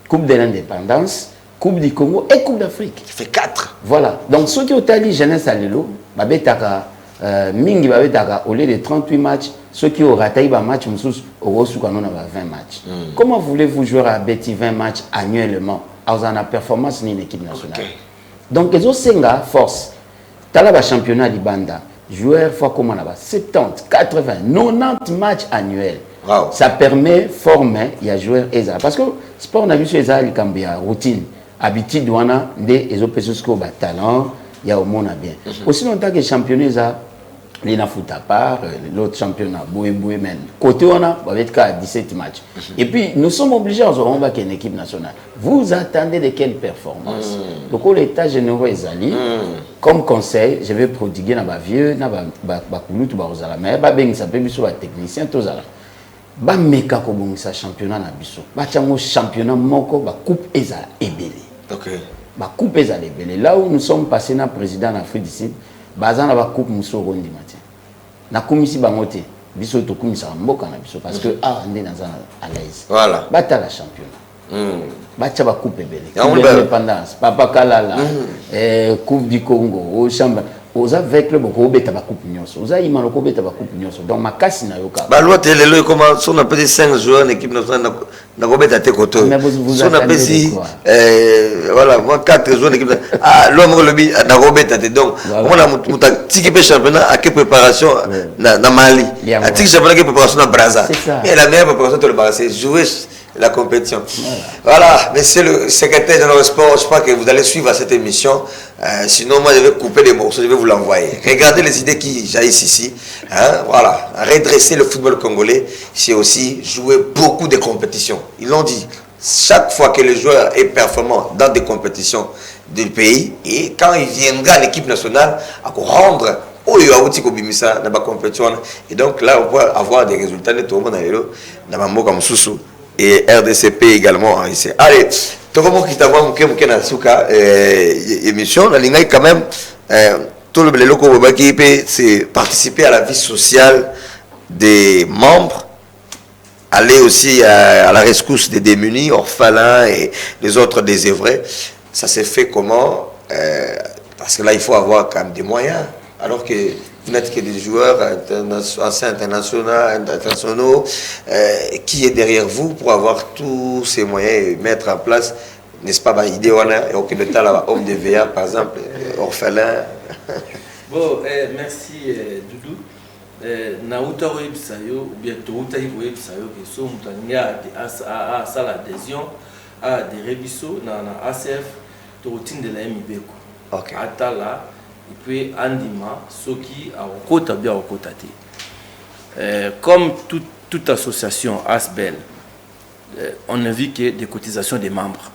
Coupe de l'Indépendance, Coupe du Congo et Coupe d'Afrique. Ça fait 4. Voilà. Donc ceux qui ont tali jeunesse à lelo ba betaka mingi ba betaka au lieu de 38 matchs, ceux qui ont raté ba match mususu au suka non ba 20 matchs. Comment voulez-vous jouer à Betty 20 matchs annuellement en a performance ni une équipe nationale? Okay. Donc, les autres force. Talaba championnat du Banda, joueur fois comme on a 70, 80, 90 matchs annuels. Wow. Ça permet de former les joueurs ESA. Parce que sport, on a vu sur ESA, il y a routine, habitude, on a des talents, il y a au monde bien. Aussi longtemps que championnat ESA, Lina foot à part, l'autre championnat, Boué men. Côté on a, va être qu'à 17 matchs. Et puis, nous sommes obligés, on va qu'il y ait une équipe nationale. Vous attendez de quelle performance? Donc, l'État généraux est allé, comme conseil, je vais prodiguer dans ma vieux, dans ma kouloutou, mais ça peut être un technicien, tout ça. Ba meka ko bongisa championnat na biso. Ba tiango championnat moko ba coupe eza ebele. OK. Ba coupe eza ebele. Là où nous sommes passés na président d'Afrique du Sud, baza na ba coupe muso rondi matin. Na komisi bango te. Biso to komisa mboka na biso parce que ndé na à l'aise. Voilà. Ba ta la championnat. Ba tia ba coupe ebele. Coupe d'indépendance, Papa Kalala, coupe du Congo, au championnat. Oza avec le boko beta ba coupe nyonso. Oza imano ko beta ba coupe nyonso. Donc makasi na yoka. Ba loi telelo comment son a peut 5 joueurs en équipe nationale na ko beta te koto. Son a peut voilà, moi 4 joueurs en équipe. L'homme le bi na ko beta te donc on a muta tiki pe championnat à quelle préparation na Mali. A tiki championnat quelle préparation na Brazza. Mais la meilleure préparation de le Brazza c'est jouer la compétition. Voilà, monsieur le secrétaire général du sport, je crois que vous allez suivre cette émission. Sinon, moi, je vais couper des morceaux, je vais vous l'envoyer. Regardez les idées qui jaillissent ici. Hein, voilà, redresser le football congolais, c'est aussi jouer beaucoup de compétitions. Ils l'ont dit. Chaque fois que le joueur est performant dans des compétitions du pays, et quand il viendra à l'équipe nationale, à rendre et donc là, on peut avoir des résultats de tout le monde comme Soussou. Et RDCP également. Allez, tout le monde qui t'a vu na suka émission, la ligne quand même tout le locaux qui peut c'est participer à la vie sociale des membres, aller aussi à la rescousse des démunis, orphelins et les autres désœuvrés. Ça s'est fait comment? Parce que là il faut avoir quand même des moyens, alors que vous n'êtes que des joueurs internationaux, qui est derrière vous pour avoir tous ces moyens et mettre en place, n'est-ce pas, idée on a aucun état là, homme de VA par exemple, orphelin. Bon, merci Doudou. Naouta web sayo ou bien touta web sayo que so mutania à ça l'adhésion à des rebiso na ACF routine de la MIBeko. OK. Atala et puis andima soki a okota bien okotati. Comme toute association ASBEL, on a vu que des cotisations des membres.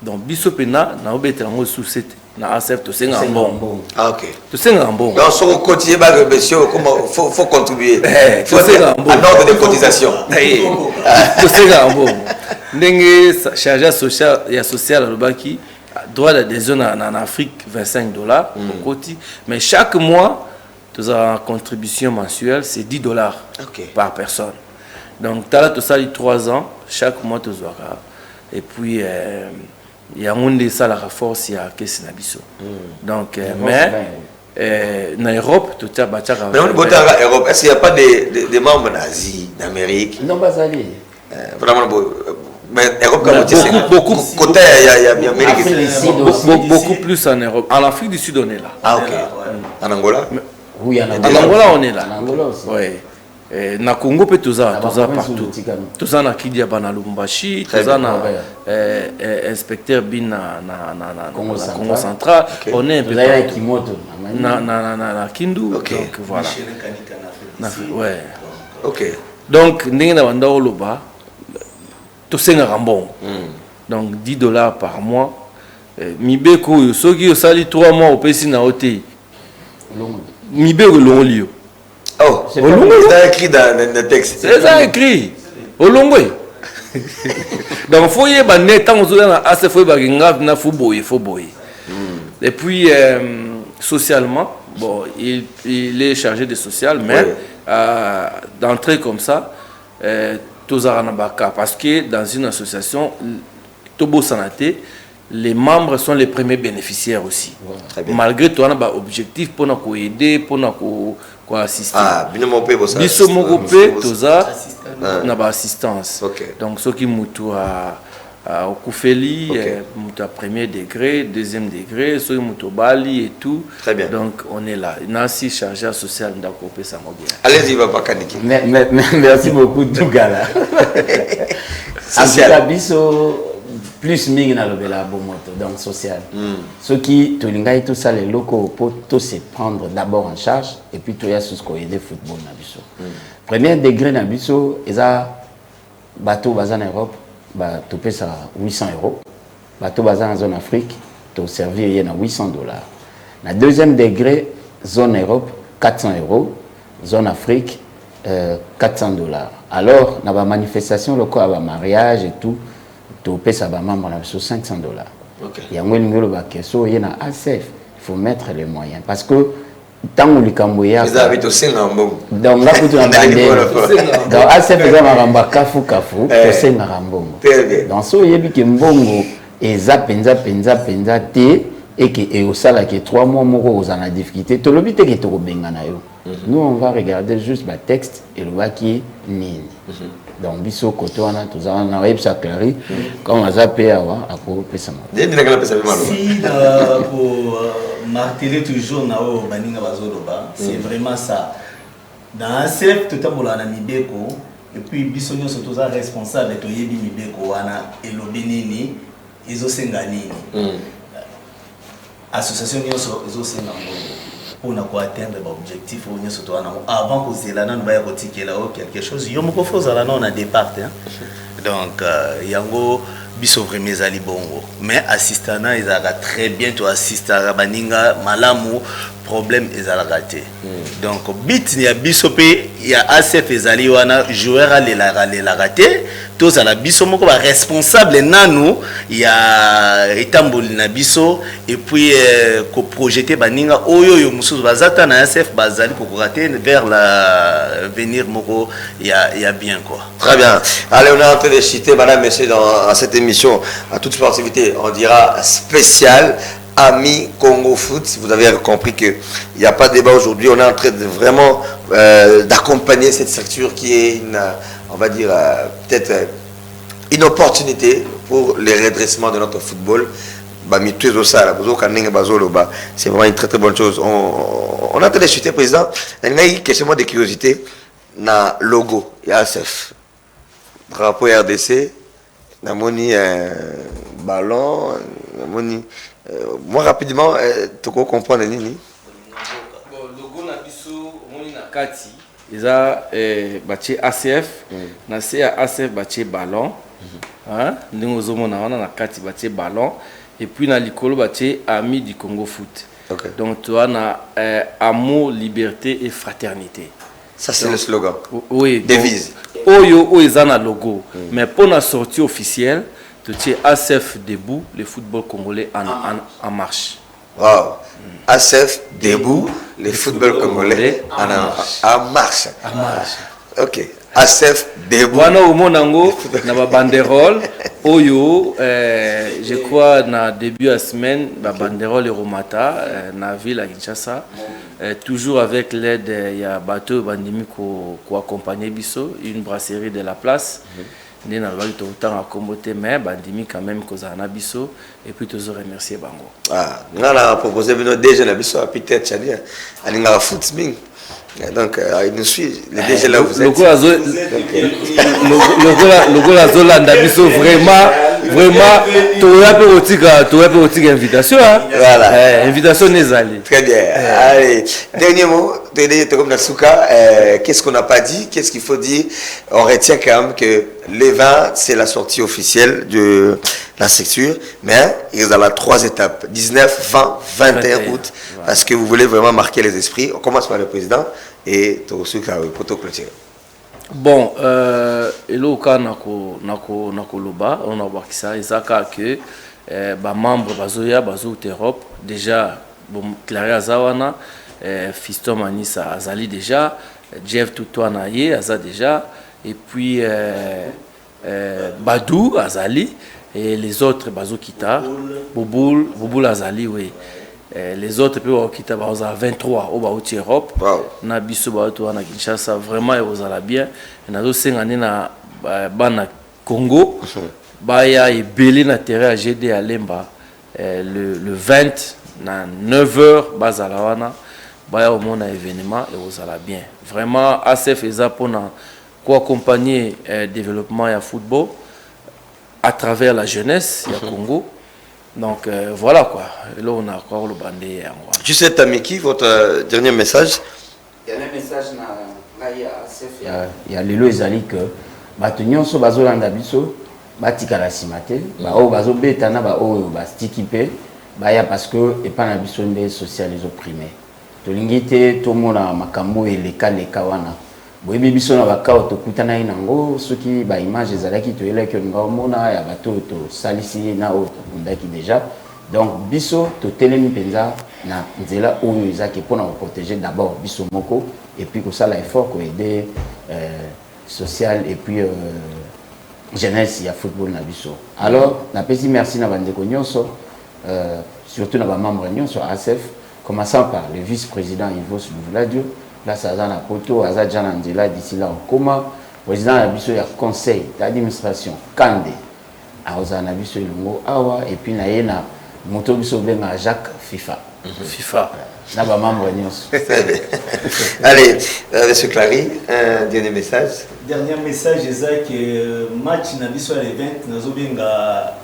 Donc bisopena na obetango sous cette na ASF to senga bon. Ah OK. To senga bon. Donc sur quotidien ba rebesio comment faut contribuer. Faut senga bon. En ordre de cotisation. To senga bon. Ndenge charge social et social lobaki droit d'adhésion en Afrique $25 au côté, mais chaque mois tu as une contribution mensuelle c'est $10 par personne. Donc tu as tout ça 3 ans chaque mois tu as et puis il y a un des salles à force il y a qu'est-ce nabiso. Donc mais en Europe tout ça bah mais on boit en Europe est-ce qu'il n'y a pas des membres nazis d'Amérique? Non pas aller. Vraiment mais Europe beaucoup côté il y a Amérique beaucoup plus en Europe. En Afrique du Sud on est là. Ah OK. En Angola? Oui, en Angola on est là. En Angola aussi. Oui. Na Congo peut tout ça partout. Tout ça na Kidia bana Lubumbashi, tout ça na inspecteur bin na Congo central. On est un peu na Kindu. Donc voilà. Ouais. OK. Donc ndenge na banda oloba to senga rambon. Donc $10 par mois. Mibeko soki osali 3 mois au pesi na hotel. Mibeko longolio. Oh, c'est écrit dans le texte. C'est ça écrit. Olongwe. Donc faut y ba net tant aux assez faut ba ngaf na faut boyer. Et puis socialement, bon, il est chargé de social mais d'entrer comme ça parce que dans une association Tobo Sanaté, les membres sont les premiers bénéficiaires aussi. Malgré tout, on a un objectif pour nous aider, pour nous assister. Ah, bien mon père, ça. Biso mokopé, toza, on a assistance. Donc ceux qui moutou au Koufeli, moutou à premier degré, deuxième degré, ceux qui moutou Bali et tout. Très bien. Donc on est là. Nancy chargé social d'Akopé Samobia. Allez-y, Papa Kaniki. Merci beaucoup, Dougala. Biso plus mingi na lobela bomoto donc social. Ceux qui tolingai tout ça les locaux pour tous se prendre d'abord en charge et puis tout ya sous ko aider football na biso. Premier degré na biso eza bateau bazan Europe ba to pesa 800 €. Bateau bazan en zone Afrique to servir yena 800 $. Na deuxième degré zone Europe 400 €, zone Afrique 400 $. Alors na ba manifestation loko ba mariage et tout to pesa ba membre na biso 500 $. OK. Yango ngelo ba keso yena ACF, il faut mettre les moyens parce que tant likambo ya ils habitent au Singambo donc là pour dans donc ACF eza maramba kafu to senga rambongo donc so yebi ke mbongo eza penza te et que et au sala que 3 mois moko aux en difficulté to lobi te ke to benga na yo. Nous on va regarder juste le texte et le baki nini. Donc biso koto wana tozana na web ça clari comme azape awa ako pesa ma. Si pour marteler toujours na o baninga bazoloba, c'est vraiment ça. Dans ACF tout amola na mibeko et puis biso nyonso toza responsable to yebi mibeko wana elobi nini ezosenga nini. Association nyonso ezosenga pour atteindre l'objectif avant que vous ayez quelque chose, il faut un départ. Donc, il y a biso vraiment zali bongo mais assistana ils a très bien to assista baninga malamu problème ils a raté donc bit ni biso pe ya ACF ezali wana joueur a la raté tous à la biso moko ba responsable nanu ya etamboli na biso et puis ko projeter baninga oyo yo mususu bazata na ACF bazali ko rater vers l'avenir moko ya bien quoi. Très bien. Allez, on est en train de citer madame messieurs dans cette émission à toute sportivité, on dira spéciale Ami Congo Foot. Vous avez compris qu'il n'y a pas de débat aujourd'hui. On est en train de vraiment d'accompagner cette structure qui est une, on va dire, peut-être une opportunité pour le redressement de notre football. C'est vraiment une très très bonne chose. On est en train de chuter, président. Il y a une question de curiosité. Na logo, il y a ACF. Drapeau RDC. Namoni ballon, namoni moi rapidement tu peux comprendre nini. Bon logo na biso moni na kati eza batie ACF na se ACF batie ballon hein ndingo zomona wana na kati batie ballon et puis na likolo batie Ami du Congo Foot. Okay. Donc tu as na amour, liberté et fraternité. Ça c'est le slogan. Oui, devise. Oyo ezana logo, mais pour la sortie officielle, tu tiens ACF debout, le football congolais en marche. Wow. ACF debout, le football congolais en marche. En marche. Ok. ACF debout. Wana umonango na ba banderole oyo je crois na début de la semaine ba banderole Romata na ville à Kinshasa toujours avec l'aide ya bateau bandimi ko accompagner biso une brasserie de la place né na loi autant à comboter mais bandimi quand même kozana biso et puis toujours remercier bango. Ah, ngala proposer bino déjà na biso peut-être chadi alinga foot ming. Donc, il nous suit, les DG là où vous êtes. Le goal à Zolanda, vraiment, tu aurais pu une invitation. Voilà. Invitation Nezali. Très bien. Allez, dernier mot, comme Nasuka, qu'est-ce qu'on n'a pas dit, qu'est-ce qu'il faut dire? On retient quand même que les 20, c'est la sortie officielle de la structure, mais il y a la 3 étapes, 19, 20, 21 août, parce que vous voulez vraiment marquer les esprits. On commence par le président et pour clôturer. Bon, eloka nako loba, on a bakisa ezaka que ba membre bazoya bazo Europe déjà bon Claire Azawana, Fiston Manisa Azali déjà, Jeff Tutwana ye Aza déjà et puis Badou Azali et les autres bazo Kita, Bouboul Azali oui. Les autres pays au Kita baza 23 au Baouti Europe. Na biso baouti na Kinshasa vraiment ils ont bien. Na zo sengane na bana Congo. Baya et belé na terrain à GD à Lemba le 20 na 9h bazalawana. Baya au monde événement et ils ont bien. Vraiment ACF eza pour na ko accompagner développement ya football. à travers la jeunesse, il y a Congo. Donc voilà quoi. Et là, on a encore le bandé. Juste Tamiki, votre dernier message. Dernier message, il y a Lelo Ezali que Batunyon so bazolanda biso batika la simate ba o bazobetana ba o ba stikipe ba ya parce que et pas na biso nde social les opprimés to lingite to mona makambo eleka leka wana boyebi biso na bakao to kutana inango soki ba image ezalaki to eleki nga mona ya bato to salisi na o ndaki déjà donc biso to telemi penza na nzela oyo ezaki pona ko protéger d'abord biso moko et puis que ça l'effort ko aider social et puis jeunesse, il y a football na biso. Alors, na pesi merci na bandeko nyonso, surtout na ba membre nyonso ASF, commençant par le vice-président Yvos Louvladio, là ça na poto aza jana ndela d'ici là on coma, président na biso ya conseil d'administration Kande. Aoza na biso longo awa et puis na yena moto biso benga Jacques FIFA. FIFA. Na ba membre nyonso. Allez, monsieur Clary, un dernier message. Dernier message, c'est que match na biso à l'event, nazo benga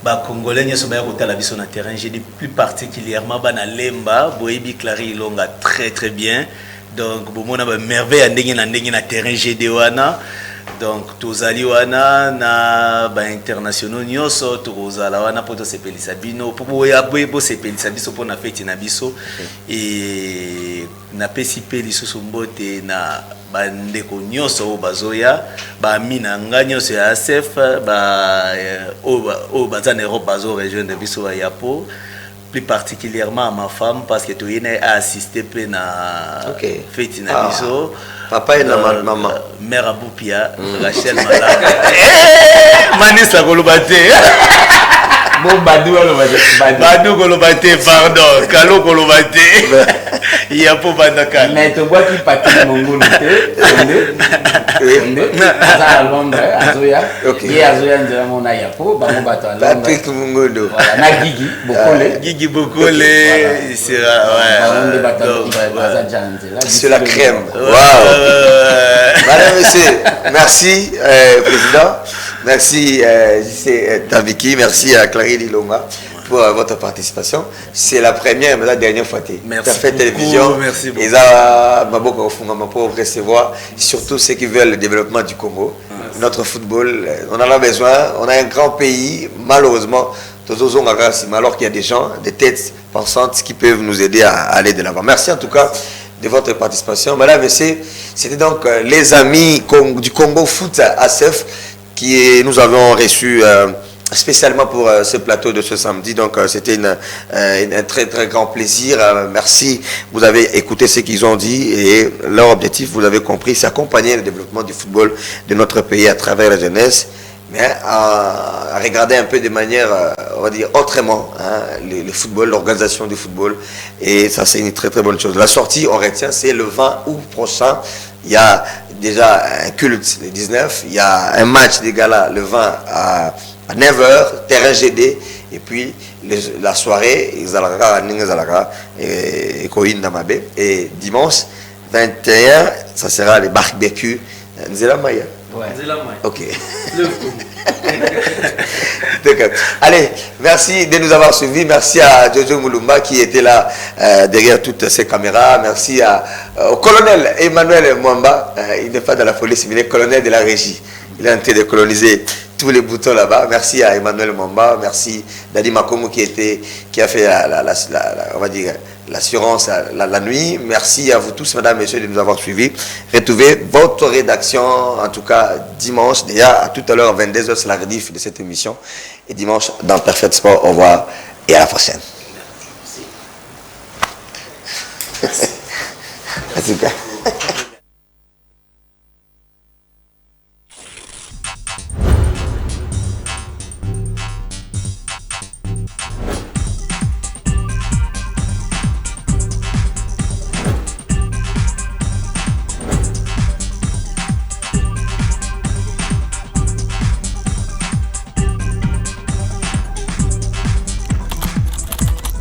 ba congolais nyonso ba kota la biso na terrain, j'ai dit plus particulièrement ba na Lemba, Boyebi Clary Ilonga très très bien. Donc bomona ba merveille ndenge na terrain GD wana. Donc tozali wana na ba internationaux nyonso tozala wana poto sepelisa bino po ya bo sepelisa biso pona fete na biso et na pesi pe lisusu mbote na bandeko nyonso bazoya ba mina nga nyonso ya ASF ba o bazana Europe bazo région de biso ya Yapo, plus particulièrement à ma femme parce que tu a assisté pe na fete na biso. Papa et maman. Mère Aboupia, Rachel Malade. Manissa Golobate. Bon, Badou Golobate, pardon. Kalo Golobate. Il y a pas Bandaka. Mais tu vois qui patie Mongolo. À Londres, Azoya. Et Azoya, on a Yapo, Bango Bato à Londres. Patrick Mungodo. Voilà, na Gigi, Bokole. Gigi Bokole. C'est c'est la crème. Waouh. Madame, monsieur, merci, président. Merci, Tabiki. Merci à Clary Lilonga pour votre participation. C'est la première, mais la dernière fois. Tu as fait télévision. Merci beaucoup. Et ça, pour recevoir surtout ceux qui veulent le développement du Congo. Notre football, on en a besoin. On a un grand pays, malheureusement. Alors qu'il y a des gens, des têtes pensantes qui peuvent nous aider à aller de l'avant. Merci en tout cas de votre participation. Madame Vessé, c'était donc les amis du Congo Foot ASF qui nous avons reçus spécialement pour ce plateau de ce samedi. Donc c'était un très très grand plaisir. Merci, vous avez écouté ce qu'ils ont dit et leur objectif, vous l'avez compris, c'est accompagner le développement du football de notre pays à travers la jeunesse, mais à regarder un peu de manière, on va dire, autrement, hein, le football, l'organisation du football. Et ça, c'est une très très bonne chose. La sortie, on retient, c'est le 20 août prochain. Il y a déjà un culte le 19. Il y a un match des galas le 20 à 9h, terrain GD. Et puis, la soirée, et dimanche 21, ça sera les barbecues. Nzela Maya. Ouais. Ok. Allez, merci de nous avoir suivis. Merci à Jojo Moulumba qui était là derrière toutes ces caméras. Merci au colonel Emmanuel Mwamba. Il n'est pas dans la police, mais il est colonel de la régie. Il est en train de coloniser tous les boutons là-bas. Merci à Emmanuel Mwamba. Merci Dadi Makomo qui a fait on va dire, l'assurance la nuit. Merci à vous tous, mesdames et messieurs, de nous avoir suivis. Retrouvez votre rédaction, en tout cas dimanche, déjà à tout à l'heure, 22h, c'est la rediff de cette émission. Et dimanche, dans Perfect Sport, au revoir et à la prochaine. Merci. Merci.